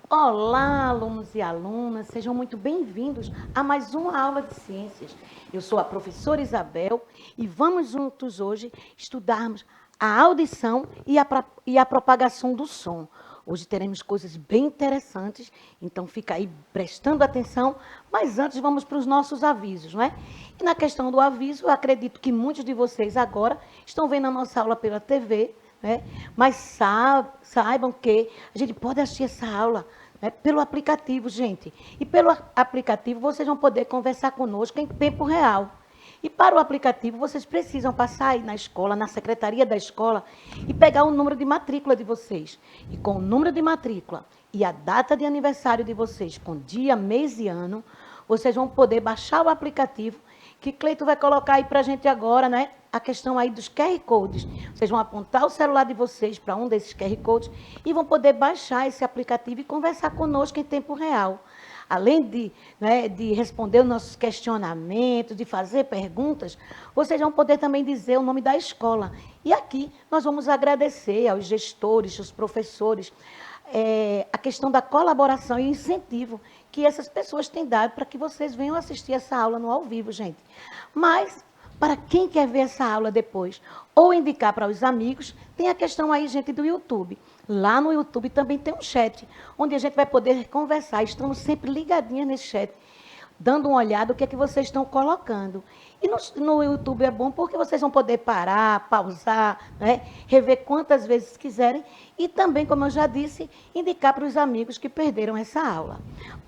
Olá, alunos e alunas, sejam muito bem-vindos a mais uma aula de ciências. Eu sou a professora Isabel e vamos juntos hoje estudarmos a audição e a propagação do som. Hoje teremos coisas bem interessantes, então fica aí prestando atenção, mas antes vamos para os nossos avisos, não é? E na questão do aviso, eu acredito que muitos de vocês agora estão vendo a nossa aula pela TV, né? Mas saibam que a gente pode assistir essa aula, né, pelo aplicativo, gente. E pelo aplicativo vocês vão poder conversar conosco em tempo real. E para o aplicativo vocês precisam passar aí na escola, na secretaria da escola, e pegar o número de matrícula de vocês. E com o número de matrícula e a data de aniversário de vocês, com dia, mês e ano, vocês vão poder baixar o aplicativo que Cleito vai colocar aí para a gente agora, né? A questão aí dos QR Codes. Vocês vão apontar o celular de vocês para um desses QR Codes e vão poder baixar esse aplicativo e conversar conosco em tempo real. Além de responder os nossos questionamentos, de fazer perguntas, vocês vão poder também dizer o nome da escola. E aqui nós vamos agradecer aos gestores, aos professores, a questão da colaboração e incentivo que essas pessoas têm dado para que vocês venham assistir essa aula no ao vivo, gente. Mas, para quem quer ver essa aula depois, ou indicar para os amigos, tem a questão aí, gente, do YouTube. Lá no YouTube também tem um chat, onde a gente vai poder conversar. Estamos sempre ligadinhas nesse chat, dando uma olhada no que é que vocês estão colocando. E no YouTube é bom porque vocês vão poder parar, pausar, né? Rever quantas vezes quiserem e também, como eu já disse, indicar para os amigos que perderam essa aula.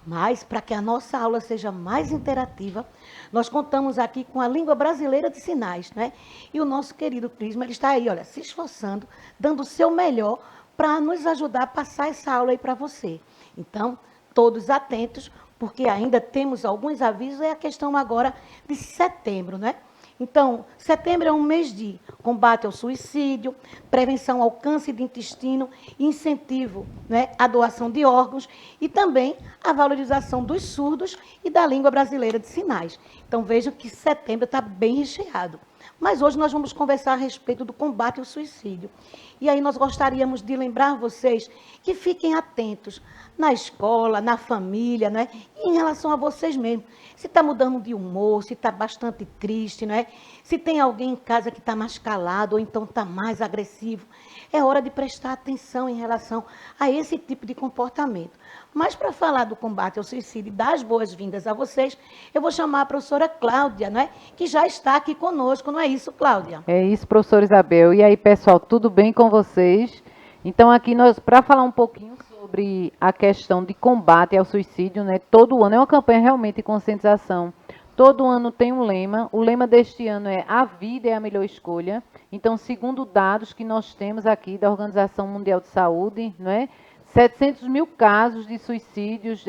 Mas, para que a nossa aula seja mais interativa, nós contamos aqui com a língua brasileira de sinais, né? E o nosso querido Clisma, ele está aí, olha, se esforçando, dando o seu melhor para nos ajudar a passar essa aula aí para você. Então, todos atentos, porque ainda temos alguns avisos, é a questão agora de setembro, né? Então, setembro é um mês de combate ao suicídio, prevenção ao câncer de intestino, incentivo, né, à doação de órgãos e também a valorização dos surdos e da língua brasileira de sinais. Então, vejam que setembro está bem recheado. Mas hoje nós vamos conversar a respeito do combate ao suicídio. E aí nós gostaríamos de lembrar vocês que fiquem atentos na escola, na família, né? E em relação a vocês mesmos. Se está mudando de humor, se está bastante triste, né? Se tem alguém em casa que está mais calado ou então está mais agressivo, é hora de prestar atenção em relação a esse tipo de comportamento. Mas para falar do combate ao suicídio e dar as boas-vindas a vocês, eu vou chamar a professora Cláudia, né? Que já está aqui conosco, não é isso, Cláudia? É isso, professora Isabel. E aí, pessoal, tudo bem com vocês? Então, aqui nós, para falar um pouquinho sobre a questão de combate ao suicídio, né? Todo ano é uma campanha realmente de conscientização. Todo ano tem um lema. O lema deste ano é A Vida é a Melhor Escolha. Então, segundo dados que nós temos aqui da Organização Mundial de Saúde, não é? 700 mil casos de suicídios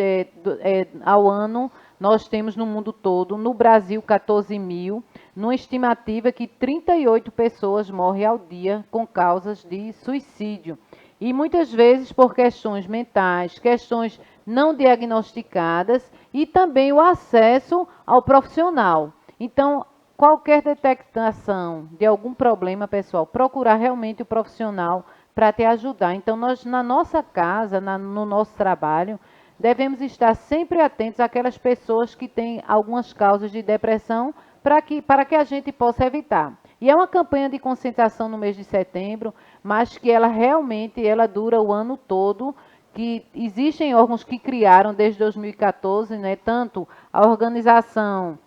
ao ano nós temos no mundo todo. No Brasil, 14 mil. Numa estimativa que 38 pessoas morrem ao dia com causas de suicídio. E muitas vezes por questões mentais, questões não diagnosticadas e também o acesso ao profissional. Então, qualquer detectação de algum problema, pessoal, procurar realmente o profissional para te ajudar. Então, nós, na nossa casa, no nosso trabalho, devemos estar sempre atentos àquelas pessoas que têm algumas causas de depressão para que a gente possa evitar. E é uma campanha de conscientização no mês de setembro, mas que ela realmente ela dura o ano todo, que existem órgãos que criaram desde 2014, né, tanto a organização,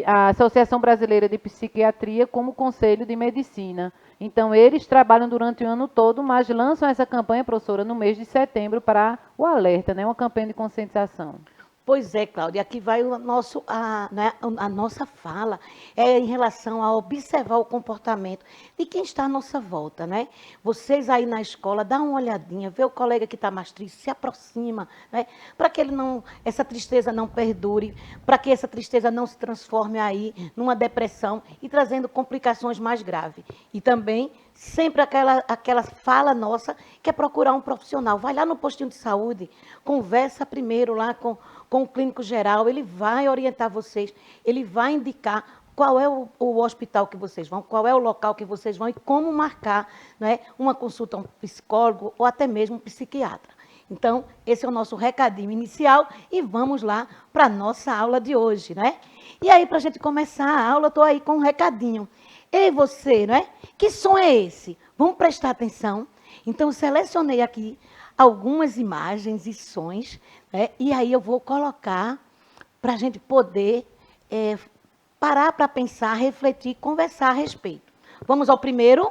a Associação Brasileira de Psiquiatria, como o Conselho de Medicina. Então, eles trabalham durante o ano todo, mas lançam essa campanha, professora, no mês de setembro para o alerta, né, uma campanha de conscientização. Pois é, Cláudia, aqui vai a nossa fala em relação a observar o comportamento de quem está à nossa volta, né? Vocês aí na escola, dá uma olhadinha, vê o colega que está mais triste, se aproxima, né? Para que essa tristeza não perdure, para que essa tristeza não se transforme aí numa depressão e trazendo complicações mais graves. E também sempre aquela fala nossa que é procurar um profissional. Vai lá no postinho de saúde, conversa primeiro lá com o clínico geral, ele vai orientar vocês, ele vai indicar qual é o hospital que vocês vão, qual é o local que vocês vão e como marcar, né, uma consulta a um psicólogo ou até mesmo um psiquiatra. Então, esse é o nosso recadinho inicial e vamos lá para a nossa aula de hoje, né? E aí, para a gente começar a aula, eu estou aí com um recadinho. Ei, você, né? Que som é esse? Vamos prestar atenção. Então, eu selecionei aqui algumas imagens e sons, né? E aí eu vou colocar para a gente poder parar para pensar, refletir, conversar a respeito. Vamos ao primeiro.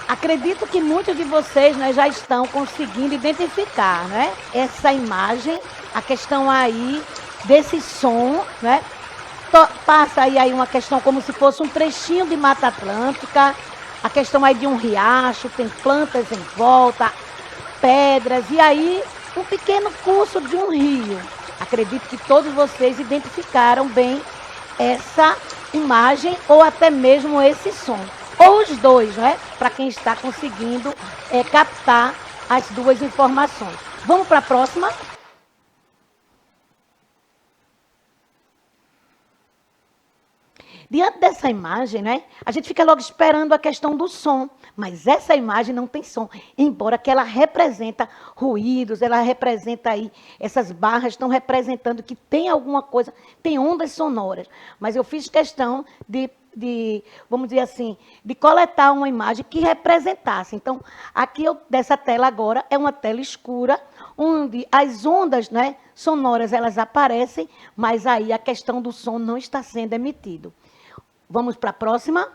Acredito que muitos de vocês, né, já estão conseguindo identificar, né, essa imagem, a questão aí desse som, né? Passa aí uma questão como se fosse um trechinho de Mata Atlântica, a questão aí de um riacho, tem plantas em volta, pedras, e aí um pequeno curso de um rio. Acredito que todos vocês identificaram bem essa imagem ou até mesmo esse som. Ou os dois, né? Para quem está conseguindo captar as duas informações. Vamos para a próxima? Diante dessa imagem, né, a gente fica logo esperando a questão do som, mas essa imagem não tem som, embora que ela representa ruídos, ela representa aí, essas barras estão representando que tem alguma coisa, tem ondas sonoras, mas eu fiz questão de, vamos dizer assim, de coletar uma imagem que representasse. Então, aqui dessa tela agora é uma tela escura, onde as ondas, né, sonoras elas aparecem, mas aí a questão do som não está sendo emitido. Vamos para a próxima.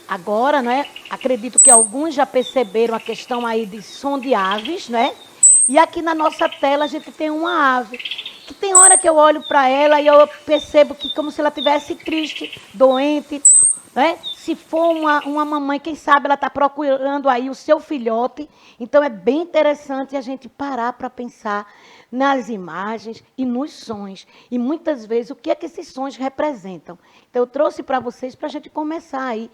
Agora, né, acredito que alguns já perceberam a questão aí de som de aves, né? E aqui na nossa tela a gente tem uma ave, que tem hora que eu olho para ela e eu percebo que como se ela estivesse triste, doente, né? Se for uma mamãe, quem sabe ela está procurando aí o seu filhote. Então é bem interessante a gente parar para pensar nas imagens e nos sons. E muitas vezes o que é que esses sons representam. Então eu trouxe para vocês para a gente começar aí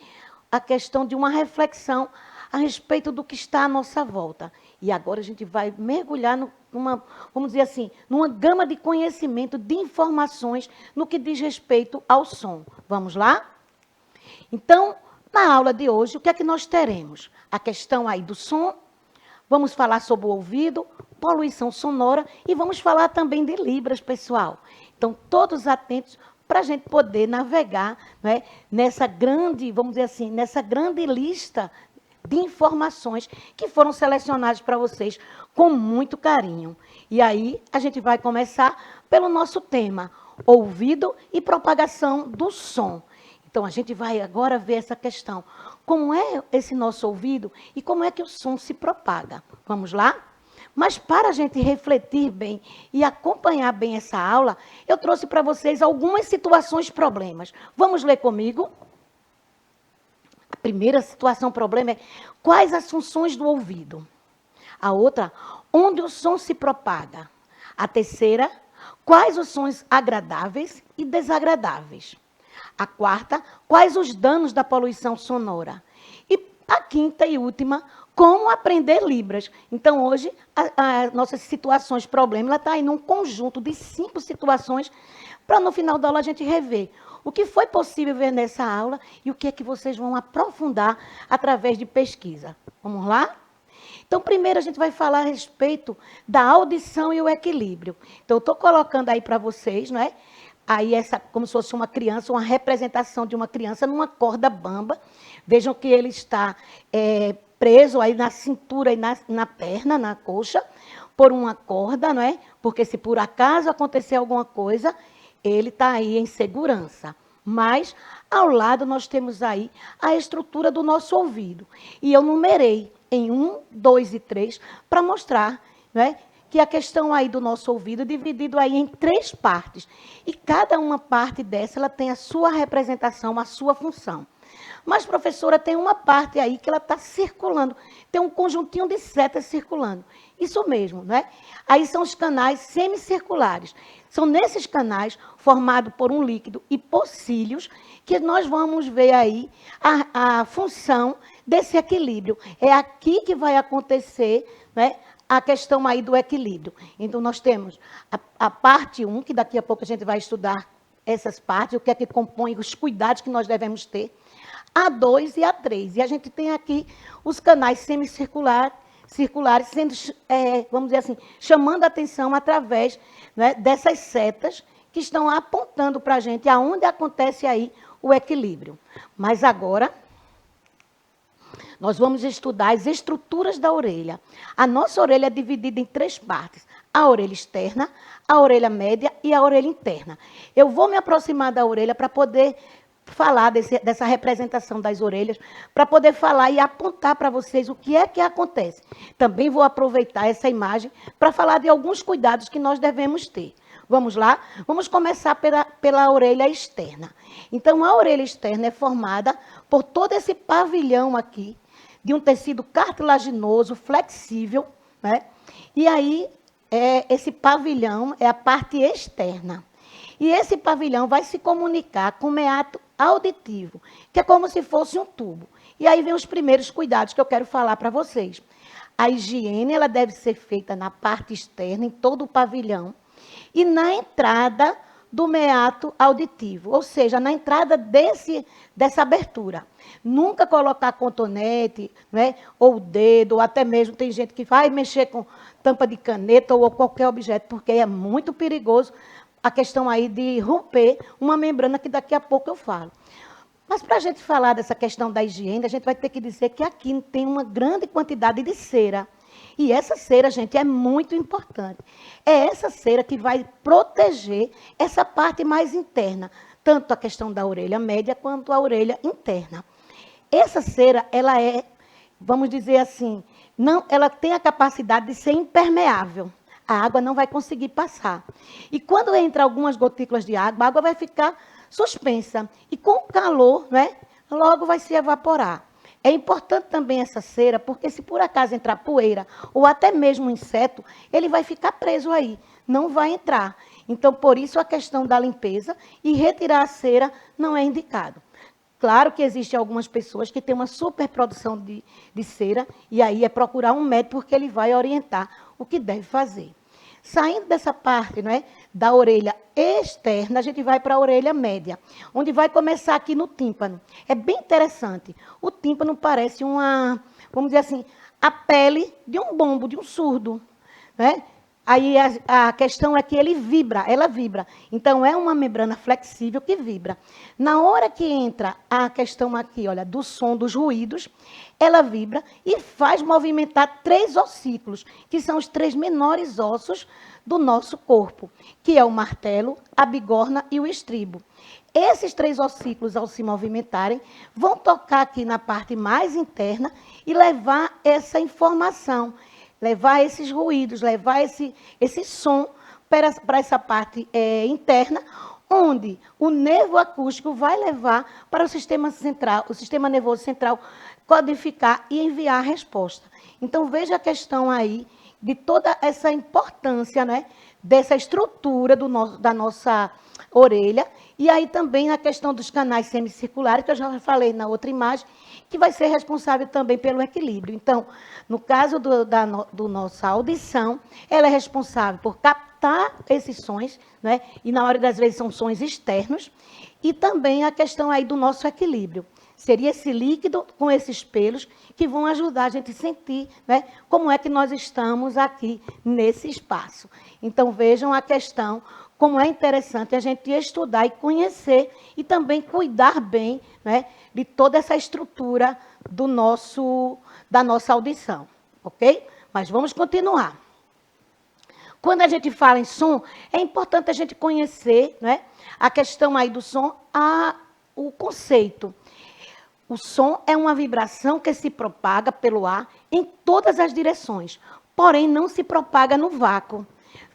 a questão de uma reflexão a respeito do que está à nossa volta. E agora a gente vai mergulhar numa, vamos dizer assim, numa gama de conhecimento, de informações no que diz respeito ao som. Vamos lá? Então, na aula de hoje, o que é que nós teremos? A questão aí do som, vamos falar sobre o ouvido, poluição sonora e vamos falar também de Libras, pessoal. Então, todos atentos para a gente poder navegar, né, nessa grande, vamos dizer assim, nessa grande lista de informações que foram selecionadas para vocês com muito carinho. E aí, a gente vai começar pelo nosso tema, ouvido e propagação do som. Então, a gente vai agora ver essa questão. Como é esse nosso ouvido e como é que o som se propaga? Vamos lá? Mas para a gente refletir bem e acompanhar bem essa aula, eu trouxe para vocês algumas situações problemas. Vamos ler comigo? A primeira situação problema é quais as funções do ouvido? A outra, onde o som se propaga? A terceira, quais os sons agradáveis e desagradáveis? A quarta, quais os danos da poluição sonora? E a quinta e última, como aprender Libras. Então, hoje, as nossas situações, problema, ela está aí num conjunto de 5 situações para, no final da aula, a gente rever o que foi possível ver nessa aula e o que é que vocês vão aprofundar através de pesquisa. Vamos lá? Então, primeiro a gente vai falar a respeito da audição e o equilíbrio. Então, eu estou colocando aí para vocês, não é? Aí, como se fosse uma criança, uma representação de uma criança numa corda bamba. Vejam que ele está preso aí na cintura e na perna, na coxa, por uma corda, não é? Porque se por acaso acontecer alguma coisa, ele está aí em segurança. Mas, ao lado, nós temos aí a estrutura do nosso ouvido. E eu numerei em 1, 2 e 3 para mostrar, não é? Que a questão aí do nosso ouvido é dividido aí em 3 partes. E cada uma parte dessa, ela tem a sua representação, a sua função. Mas, professora, tem uma parte aí que ela está circulando. Tem um conjuntinho de setas circulando. Isso mesmo, né? Aí são os canais semicirculares. São nesses canais, formados por um líquido e por cílios, que nós vamos ver aí a função desse equilíbrio. É aqui que vai acontecer, né, a questão aí do equilíbrio. Então, nós temos a parte 1, que daqui a pouco a gente vai estudar essas partes, o que é que compõe, os cuidados que nós devemos ter. A 2 e a 3. E a gente tem aqui os canais semicirculares, sendo, vamos dizer assim, chamando a atenção através, né, dessas setas que estão apontando para a gente aonde acontece aí o equilíbrio. Mas agora, nós vamos estudar as estruturas da orelha. A nossa orelha é dividida em 3 partes. A orelha externa, a orelha média e a orelha interna. Eu vou me aproximar da orelha para poder falar dessa representação das orelhas, para poder falar e apontar para vocês o que é que acontece. Também vou aproveitar essa imagem para falar de alguns cuidados que nós devemos ter. Vamos lá? Vamos começar pela orelha externa. Então, a orelha externa é formada por todo esse pavilhão aqui, de um tecido cartilaginoso, flexível, né? E aí, esse pavilhão é a parte externa. E esse pavilhão vai se comunicar com o meato auditivo, que é como se fosse um tubo. E aí vem os primeiros cuidados que eu quero falar para vocês. A higiene, ela deve ser feita na parte externa, em todo o pavilhão, e na entrada do meato auditivo, ou seja, na entrada dessa abertura. Nunca colocar cotonete, né, ou o dedo, ou até mesmo tem gente que vai mexer com tampa de caneta ou qualquer objeto, porque é muito perigoso a questão aí de romper uma membrana que daqui a pouco eu falo. Mas para a gente falar dessa questão da higiene, a gente vai ter que dizer que aqui tem uma grande quantidade de cera. E essa cera, gente, é muito importante. É essa cera que vai proteger essa parte mais interna, tanto a questão da orelha média quanto a orelha interna. Essa cera, ela é, vamos dizer assim, ela tem a capacidade de ser impermeável. A água não vai conseguir passar. E quando entra algumas gotículas de água, a água vai ficar suspensa. E com o calor, né, logo vai se evaporar. É importante também essa cera, porque se por acaso entrar poeira ou até mesmo um inseto, ele vai ficar preso aí, não vai entrar. Então, por isso a questão da limpeza e retirar a cera não é indicado. Claro que existem algumas pessoas que têm uma superprodução de cera, e aí é procurar um médico, porque ele vai orientar o que deve fazer. Saindo dessa parte, né, da orelha externa, a gente vai para a orelha média, onde vai começar aqui no tímpano. É bem interessante. O tímpano parece vamos dizer assim, a pele de um bombo, de um surdo, né? Aí a questão é que ela vibra. Então, é uma membrana flexível que vibra. Na hora que entra a questão aqui, olha, do som, dos ruídos, ela vibra e faz movimentar 3 ossículos, que são os 3 menores ossos do nosso corpo, que é o martelo, a bigorna e o estribo. Esses 3 ossículos, ao se movimentarem, vão tocar aqui na parte mais interna e levar essa informação, levar esses ruídos, levar esse som para essa parte interna, onde o nervo acústico vai levar para o sistema central, o sistema nervoso central, codificar e enviar a resposta. Então, veja a questão aí de toda essa importância, né, dessa estrutura da nossa orelha, e aí também a questão dos canais semicirculares, que eu já falei na outra imagem, que vai ser responsável também pelo equilíbrio. Então, no caso do nossa audição, ela é responsável por captar esses sons, né? E na maioria das vezes são sons externos, e também a questão aí do nosso equilíbrio. Seria esse líquido com esses pelos que vão ajudar a gente a sentir, né, como é que nós estamos aqui nesse espaço. Então, vejam a questão, como é interessante a gente estudar e conhecer e também cuidar bem, né, de toda essa estrutura da nossa audição, ok? Mas vamos continuar. Quando a gente fala em som, é importante a gente conhecer, né, a questão aí do som, o conceito. O som é uma vibração que se propaga pelo ar em todas as direções, porém não se propaga no vácuo.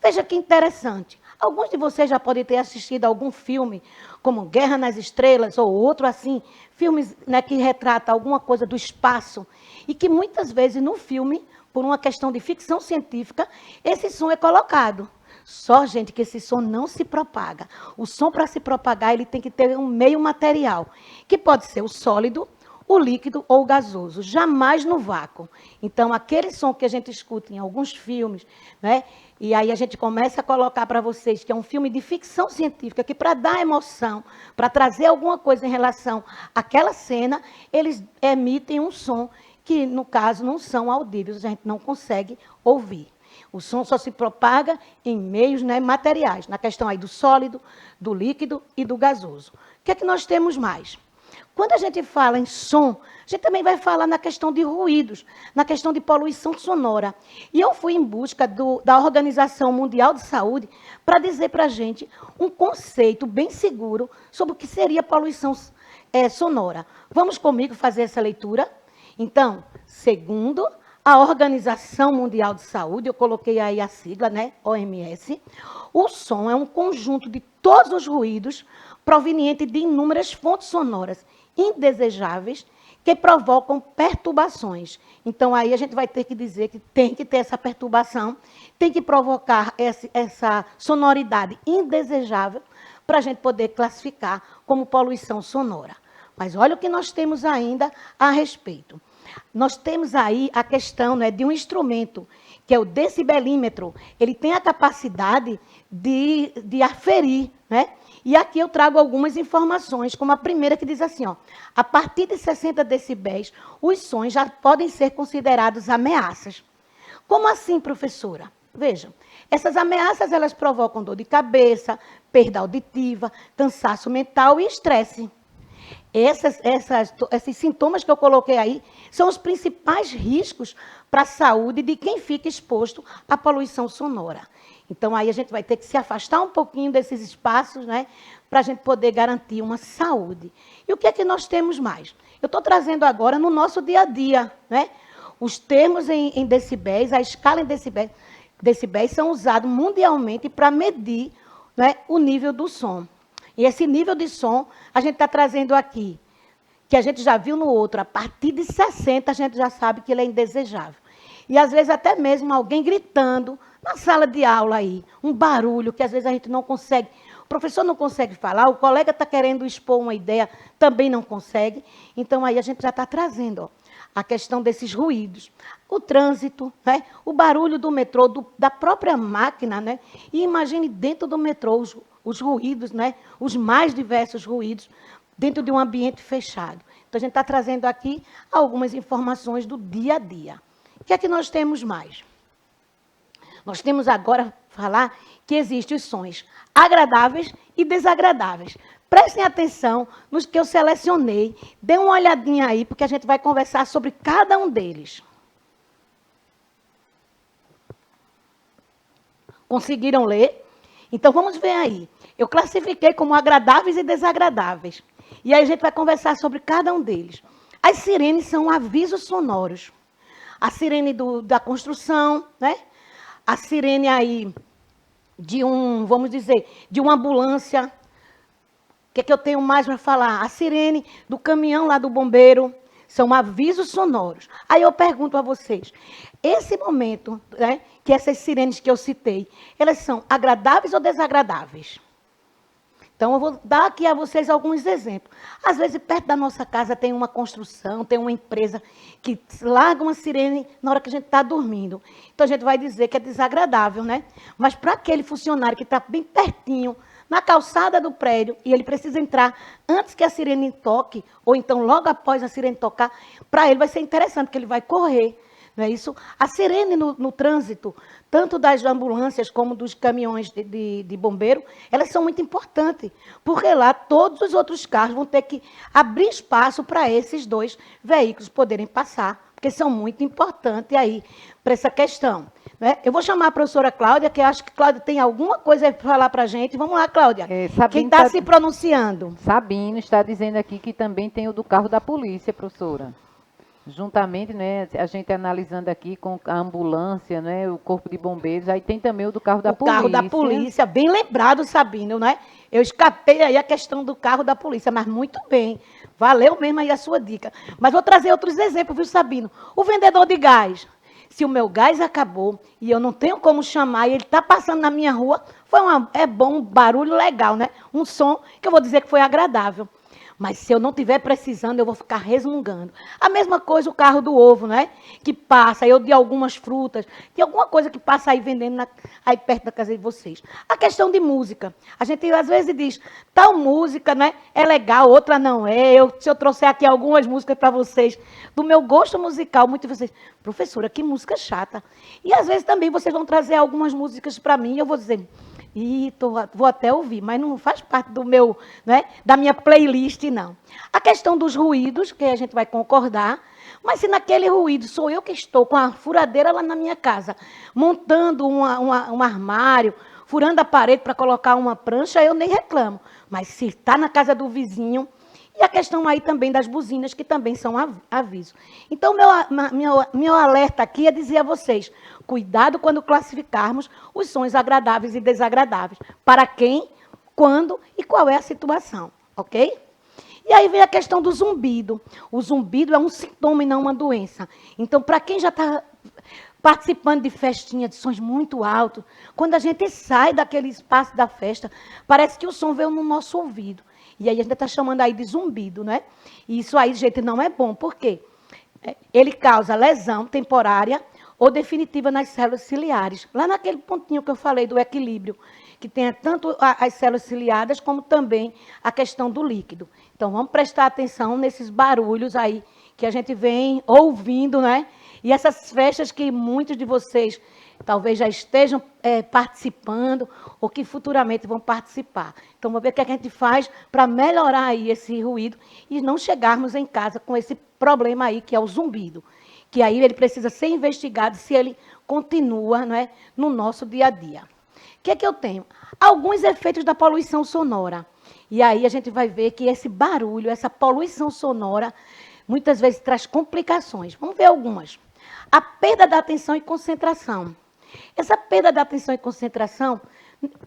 Veja que interessante. Alguns de vocês já podem ter assistido algum filme, como Guerra nas Estrelas, ou outro assim, filmes, né, que retratam alguma coisa do espaço, e que muitas vezes no filme, por uma questão de ficção científica, esse som é colocado. Só, gente, que esse som não se propaga. O som, para se propagar, ele tem que ter um meio material, que pode ser o sólido, o líquido ou o gasoso, jamais no vácuo. Então, aquele som que a gente escuta em alguns filmes, né? E aí a gente começa a colocar para vocês que é um filme de ficção científica, que para dar emoção, para trazer alguma coisa em relação àquela cena, eles emitem um som que, no caso, não são audíveis, a gente não consegue ouvir. O som só se propaga em meios, né, materiais, na questão aí do sólido, do líquido e do gasoso. O que é que nós temos mais? Quando a gente fala em som, a gente também vai falar na questão de ruídos, na questão de poluição sonora. E eu fui em busca da Organização Mundial de Saúde para dizer para a gente um conceito bem seguro sobre o que seria poluição sonora. Vamos comigo fazer essa leitura? Então, segundo a Organização Mundial de Saúde, eu coloquei aí a sigla, né, OMS, o som é um conjunto de todos os ruídos provenientes de inúmeras fontes sonoras indesejáveis que provocam perturbações. Então, aí a gente vai ter que dizer que tem que ter essa perturbação, tem que provocar essa sonoridade indesejável para a gente poder classificar como poluição sonora. Mas olha o que nós temos ainda a respeito. Nós temos aí a questão, né, de um instrumento, que é o decibelímetro. Ele tem a capacidade de aferir, né? E aqui eu trago algumas informações, como a primeira que diz assim, ó, a partir de 60 decibéis, os sons já podem ser considerados ameaças. Como assim, professora? Vejam, essas ameaças elas provocam dor de cabeça, perda auditiva, cansaço mental e estresse. Esses sintomas que eu coloquei aí são os principais riscos para a saúde de quem fica exposto à poluição sonora. Então, aí a gente vai ter que se afastar um pouquinho desses espaços, né, para a gente poder garantir uma saúde. E o que é que nós temos mais? Eu estou trazendo agora no nosso dia a dia, né? Os termos em decibéis, a escala em decibéis são usados mundialmente para medir, né, o nível do som. E esse nível de som, a gente está trazendo aqui, que a gente já viu no outro, a partir de 60 a gente já sabe que ele é indesejável. E às vezes até mesmo alguém gritando na sala de aula aí, um barulho que às vezes a gente não consegue, o professor não consegue falar, o colega está querendo expor uma ideia, também não consegue. Então aí a gente já está trazendo, ó, a questão desses ruídos, o trânsito, né? O barulho do metrô, da própria máquina, né? E imagine dentro do metrô os ruídos, né? Os mais diversos ruídos dentro de um ambiente fechado. Então, a gente está trazendo aqui algumas informações do dia a dia. O que é que nós temos mais? Nós temos agora falar que existem os sons agradáveis e desagradáveis. Prestem atenção nos que eu selecionei. Dê uma olhadinha aí, porque a gente vai conversar sobre cada um deles. Conseguiram ler? Então, vamos ver aí. Eu classifiquei como agradáveis e desagradáveis. E aí a gente vai conversar sobre cada um deles. As sirenes são avisos sonoros. A sirene da construção, né? A sirene aí de vamos dizer, de uma ambulância. O que é que eu tenho mais para falar? A sirene do caminhão lá do bombeiro. São avisos sonoros. Aí eu pergunto a vocês, esse momento, né, que essas sirenes que eu citei, elas são agradáveis ou desagradáveis? Então, eu vou dar aqui a vocês alguns exemplos. Às vezes, perto da nossa casa tem uma construção, tem uma empresa que larga uma sirene na hora que a gente está dormindo. Então, a gente vai dizer que é desagradável, né? Mas para aquele funcionário que está bem pertinho, na calçada do prédio, e ele precisa entrar antes que a sirene toque, ou então logo após a sirene tocar, para ele vai ser interessante, porque ele vai correr. Não é isso? A sirene no trânsito, tanto das ambulâncias como dos caminhões de bombeiro, elas são muito importantes, porque lá todos os outros carros vão ter que abrir espaço para esses dois veículos poderem passar, porque são muito importantes aí para essa questão. Né? Eu vou chamar a professora Cláudia, que eu acho que Cláudia tem alguma coisa para falar para a gente. Vamos lá, Cláudia. Quem está se pronunciando? Sabino está dizendo aqui que também tem o do carro da polícia, professora. Juntamente, né, a gente analisando aqui com a ambulância, né, o corpo de bombeiros, aí tem também o do carro da polícia. O carro da polícia, bem lembrado, Sabino, né? Eu escapei aí a questão do carro da polícia, mas muito bem. Valeu mesmo aí a sua dica. Mas vou trazer outros exemplos, viu, Sabino? O vendedor de gás. Se o meu gás acabou e eu não tenho como chamar e ele está passando na minha rua, é bom, um barulho legal, né? Um som que eu vou dizer que foi agradável. Mas se eu não estiver precisando, eu vou ficar resmungando. A mesma coisa o carro do ovo, né? Que passa, eu de algumas frutas, de alguma coisa que passa aí vendendo aí perto da casa de vocês. A questão de música. A gente às vezes diz, tal música, né? É legal, outra não é. Se eu trouxer aqui algumas músicas para vocês, do meu gosto musical, muitos de vocês, professora, que música chata. E às vezes também vocês vão trazer algumas músicas para mim e eu vou dizer, vou até ouvir, mas não faz parte do meu, né, da minha playlist, não. A questão dos ruídos, que a gente vai concordar, mas se naquele ruído sou eu que estou com a furadeira lá na minha casa, montando um armário, furando a parede para colocar uma prancha, eu nem reclamo. Mas se está na casa do vizinho, e a questão aí também das buzinas, que também são aviso. Então, meu alerta aqui é dizer a vocês, cuidado quando classificarmos os sons agradáveis e desagradáveis. Para quem, quando e qual é a situação, ok? E aí vem a questão do zumbido. O zumbido é um sintoma e não uma doença. Então, para quem já está participando de festinha de sons muito altos, quando a gente sai daquele espaço da festa, parece que o som veio no nosso ouvido. E aí a gente está chamando aí de zumbido, né? E isso aí, gente, não é bom. Por quê? Ele causa lesão temporária ou definitiva nas células ciliares. Lá naquele pontinho que eu falei do equilíbrio, que tem tanto as células ciliadas como também a questão do líquido. Então, vamos prestar atenção nesses barulhos aí que a gente vem ouvindo, né? E essas festas que muitos de vocês talvez já estejam participando ou que futuramente vão participar. Então, vamos ver o que a gente faz para melhorar aí esse ruído e não chegarmos em casa com esse problema aí, que é o zumbido. Que aí ele precisa ser investigado se ele continua, não é, no nosso dia a dia. O que é que eu tenho? Alguns efeitos da poluição sonora. E aí a gente vai ver que esse barulho, essa poluição sonora, muitas vezes traz complicações. Vamos ver algumas. A perda da atenção e concentração. Essa perda da atenção e concentração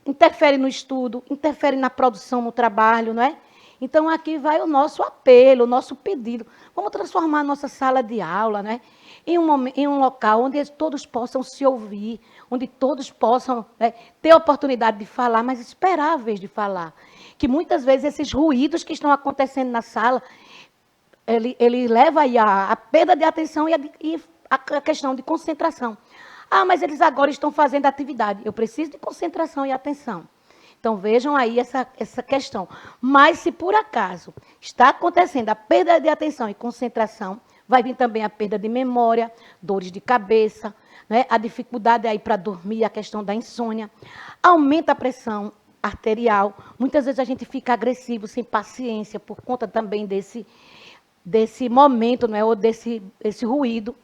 interfere no estudo, interfere na produção, no trabalho, não é? Então, aqui vai o nosso apelo, o nosso pedido. Vamos transformar a nossa sala de aula, né, em um local onde todos possam se ouvir, onde todos possam, né, ter a oportunidade de falar, mas esperar a vez de falar. Que muitas vezes esses ruídos que estão acontecendo na sala, ele leva aí a perda de atenção e a questão de concentração. Ah, mas eles agora estão fazendo atividade. Eu preciso de concentração e atenção. Então, vejam aí essa questão. Mas, se por acaso está acontecendo a perda de atenção e concentração, vai vir também a perda de memória, dores de cabeça, né? A dificuldade aí para dormir, a questão da insônia. Aumenta a pressão arterial. Muitas vezes a gente fica agressivo, sem paciência, por conta também desse momento, né? Ou desse ruído.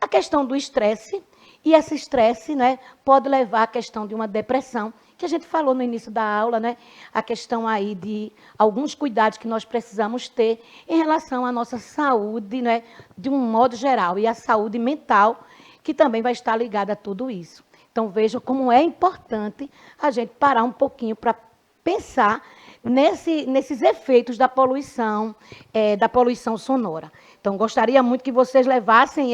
A questão do estresse. E esse estresse, né, pode levar à questão de uma depressão, que a gente falou no início da aula, né, a questão aí de alguns cuidados que nós precisamos ter em relação à nossa saúde, né, de um modo geral, e a saúde mental, que também vai estar ligada a tudo isso. Então, vejam como é importante a gente parar um pouquinho para pensar nesses efeitos da poluição sonora. Então, gostaria muito que vocês levassem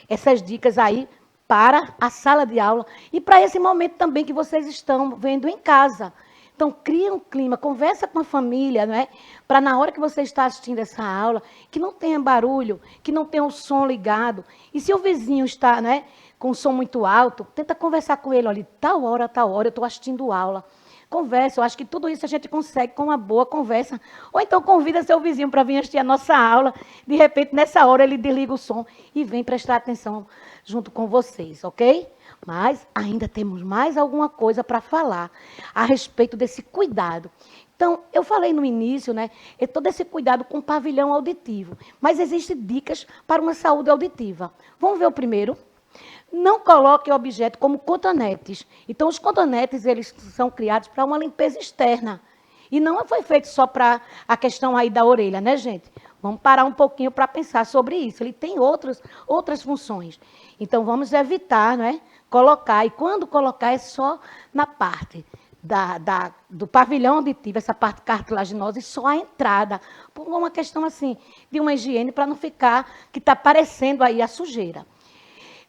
essas dicas aí para a sala de aula e para esse momento também que vocês estão vendo em casa. Então, cria um clima, conversa com a família, não é? Para na hora que você está assistindo essa aula, que não tenha barulho, que não tenha o som ligado. E se o vizinho está, né, com o som muito alto, tenta conversar com ele, olha, tal hora, eu estou assistindo aula. Conversa, eu acho que tudo isso a gente consegue com uma boa conversa. Ou então convida seu vizinho para vir assistir a nossa aula. De repente, nessa hora, ele desliga o som e vem prestar atenção junto com vocês, ok? Mas ainda temos mais alguma coisa para falar a respeito desse cuidado. Então, eu falei no início, né, todo esse cuidado com o pavilhão auditivo. Mas existem dicas para uma saúde auditiva. Vamos ver o primeiro? Não coloque o objeto como cotonetes. Então, os cotonetes, eles são criados para uma limpeza externa. E não foi feito só para a questão aí da orelha, né, gente? Vamos parar um pouquinho para pensar sobre isso. Ele tem outras funções. Então, vamos evitar, né, colocar. E quando colocar, é só na parte do pavilhão auditivo, essa parte cartilaginosa, e só a entrada. Por uma questão, assim, de uma higiene, para não ficar, que está aparecendo aí a sujeira.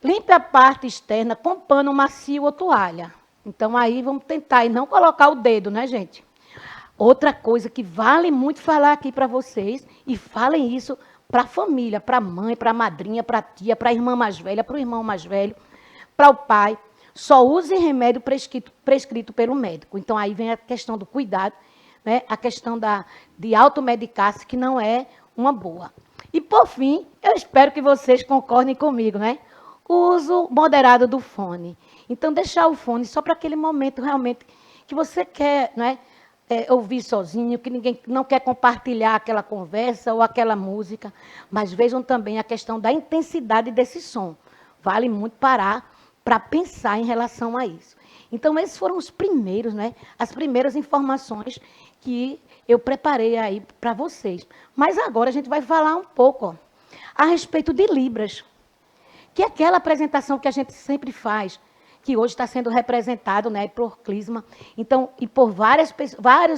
Limpe a parte externa com pano macio ou toalha. Então, aí vamos tentar e não colocar o dedo, né, gente? Outra coisa que vale muito falar aqui para vocês, e falem isso para a família, para a mãe, para a madrinha, para a tia, para a irmã mais velha, para o irmão mais velho, para o pai, só use remédio prescrito pelo médico. Então, aí vem a questão do cuidado, né? A questão de automedicar-se, que não é uma boa. E, por fim, eu espero que vocês concordem comigo, né? O uso moderado do fone. Então, deixar o fone só para aquele momento realmente que você quer, né? Ouvir sozinho, que ninguém não quer compartilhar aquela conversa ou aquela música. Mas vejam também a questão da intensidade desse som. Vale muito parar para pensar em relação a isso. Então, esses foram os primeiros, né? As primeiras informações que eu preparei aí para vocês. Mas agora a gente vai falar um pouco, ó, a respeito de Libras, que é aquela apresentação que a gente sempre faz, que hoje está sendo representado, né, por Clisma, então, e por vários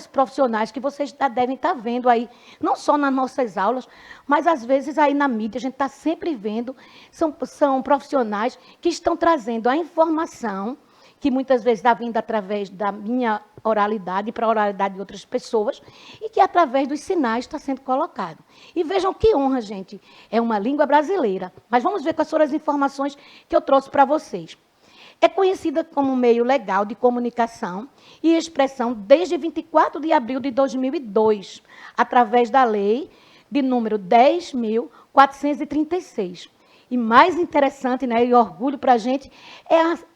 profissionais que vocês já devem estar vendo aí, não só nas nossas aulas, mas às vezes aí na mídia, a gente está sempre vendo, são profissionais que estão trazendo a informação, que muitas vezes está vindo através da minha oralidade para a oralidade de outras pessoas, e que através dos sinais está sendo colocado. E vejam que honra, gente, é uma língua brasileira. Mas vamos ver quais foram as informações que eu trouxe para vocês. É conhecida como meio legal de comunicação e expressão desde 24 de abril de 2002, através da lei de número 10.436. E mais interessante, né, e orgulho para a gente,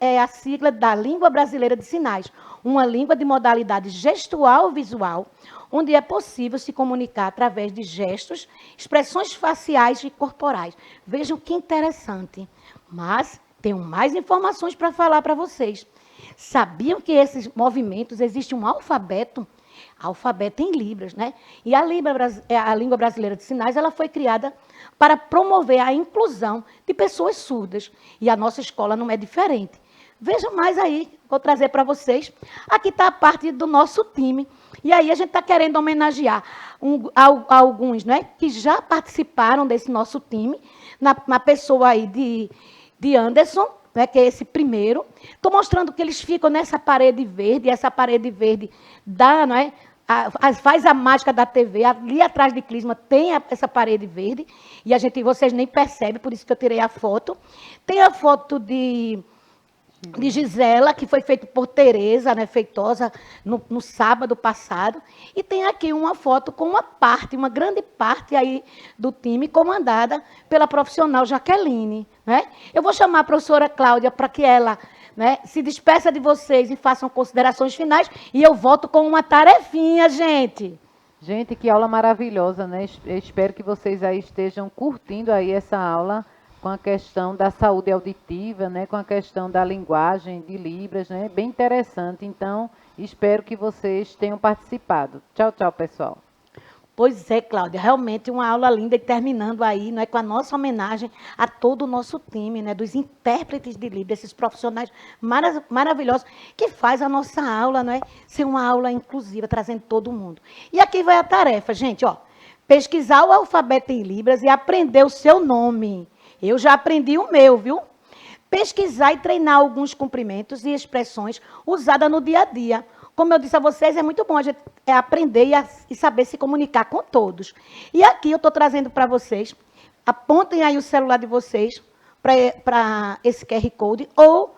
é a sigla da Língua Brasileira de Sinais, uma língua de modalidade gestual-visual, onde é possível se comunicar através de gestos, expressões faciais e corporais. Vejam que interessante. Mas tenho mais informações para falar para vocês. Sabiam que esses movimentos, existe um alfabeto em Libras, né? E a Língua Brasileira de Sinais, ela foi criada para promover a inclusão de pessoas surdas. E a nossa escola não é diferente. Vejam mais aí, vou trazer para vocês. Aqui está a parte do nosso time. E aí a gente está querendo homenagear alguns, né, que já participaram desse nosso time, na pessoa aí de Anderson, né, que é esse primeiro. Estou mostrando que eles ficam nessa parede verde, e essa parede verde dá, não é? Faz a mágica da TV, ali atrás de Clisma tem essa parede verde, e vocês nem percebem, por isso que eu tirei a foto. Tem a foto de Gisela, que foi feito por Tereza, né, Feitosa, no sábado passado. E tem aqui uma foto com uma grande parte aí do time, comandada pela profissional Jaqueline. Né? Eu vou chamar a professora Cláudia para que ela, né, se despeça de vocês e façam considerações finais. E eu volto com uma tarefinha, gente. Gente, que aula maravilhosa, né? Eu espero que vocês aí estejam curtindo aí essa aula, com a questão da saúde auditiva, né, com a questão da linguagem de Libras, né, bem interessante. Então, espero que vocês tenham participado. Tchau, tchau, pessoal. Pois é, Cláudia, realmente uma aula linda, e terminando aí, não é, com a nossa homenagem a todo o nosso time, né, dos intérpretes de Libras, esses profissionais maravilhosos que faz a nossa aula, não é, ser uma aula inclusiva, trazendo todo mundo. E aqui vai a tarefa, gente, ó, pesquisar o alfabeto em Libras e aprender o seu nome. Eu já aprendi o meu, viu? Pesquisar e treinar alguns cumprimentos e expressões usadas no dia a dia. Como eu disse a vocês, é muito bom a gente aprender e saber se comunicar com todos. E aqui eu estou trazendo para vocês, apontem aí o celular de vocês para esse QR Code, ou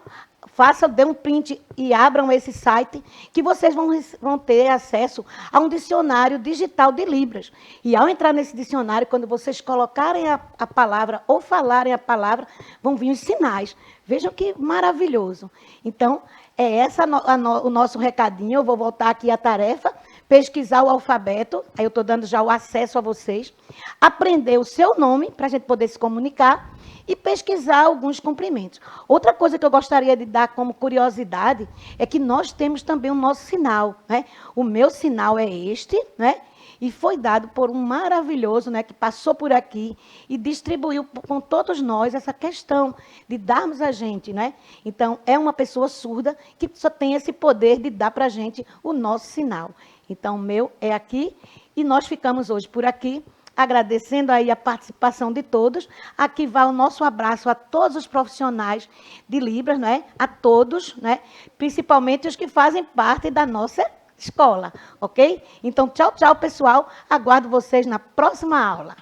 dê um print e abram esse site, que vocês vão ter acesso a um dicionário digital de Libras. E ao entrar nesse dicionário, quando vocês colocarem a palavra ou falarem a palavra, vão vir os sinais. Vejam que maravilhoso. Então, é esse o nosso recadinho. Eu vou voltar aqui à tarefa, pesquisar o alfabeto, aí eu estou dando já o acesso a vocês, aprender o seu nome, para a gente poder se comunicar, e pesquisar alguns cumprimentos. Outra coisa que eu gostaria de dar como curiosidade é que nós temos também o nosso sinal. Né? O meu sinal é este, né? E foi dado por um maravilhoso, né, que passou por aqui e distribuiu com todos nós essa questão de darmos a gente. Né? Então, é uma pessoa surda que só tem esse poder de dar para a gente o nosso sinal. Então, o meu é aqui, e nós ficamos hoje por aqui, agradecendo aí a participação de todos. Aqui vai o nosso abraço a todos os profissionais de Libras, né? A todos, né? Principalmente os que fazem parte da nossa escola, ok? Então, tchau, tchau, pessoal. Aguardo vocês na próxima aula.